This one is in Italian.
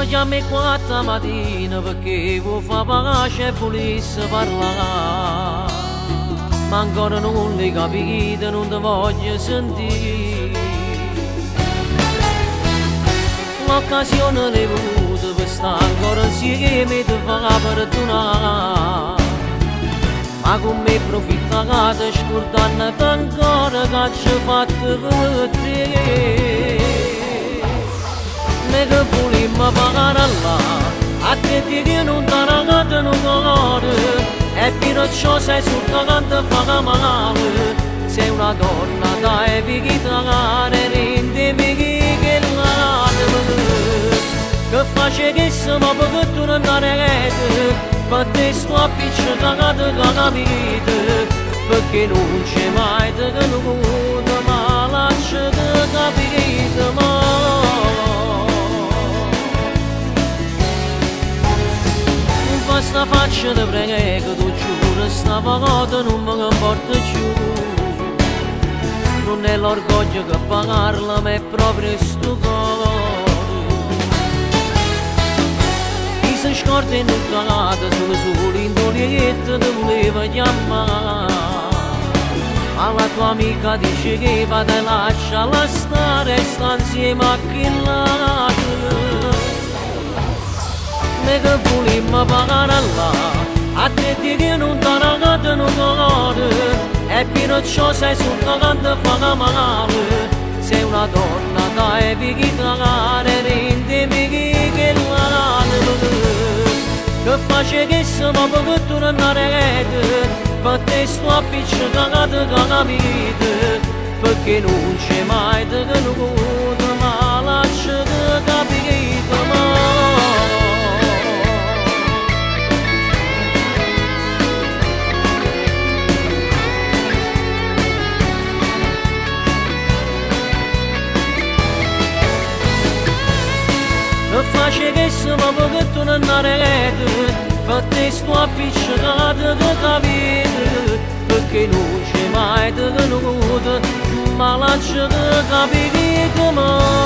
chiami 4 mattina perché vuoi fare pace e volessi parlare. Ma ancora non l'hai capito, non ti voglio sentire. L'occasione l'hai avuta per stare ancora insieme e ti fa perdonare. Ma con me profitta che ti scordannati ancora che ci ho fatto per te. Ne che volimmo pagare là, a te che non ti ha ragato un cuore. E per ciò sei sotto che ti fa male. Sei una donna dai picchiare, rendimi che l'anima. Che face che siamo per tu non andare. Per te sto appiccicato che capite. Perché non c'è mai tenuto, ma lasciate capire mai. Sta faccia ti prego, tu giuro, sta volta non mi comporto più. Non è l'orgoglio che parla, ma è proprio sto cuore. Chi si scorda in nottata, solo in dolietta ti voleva chiamare. Ma la tua amica dice che va te lascia stare e sta insieme a chi l'ha. Ne che volimmo pagare là, a te che non ti ha ragato un cuore. E per ciò sei sotto che ti fa male. Sei una donna dai picchiare, rendimi che l'anima. Che face che siamo per tu non andare. Per te sto appiccicato che capite. Perché non c'è mai tenuto, ma lasciate capire mai. Che face che siamo perché tu non andare. Per te sto appiccicato che capite. Perché non c'è mai tenuto, ma lasciate capire mai.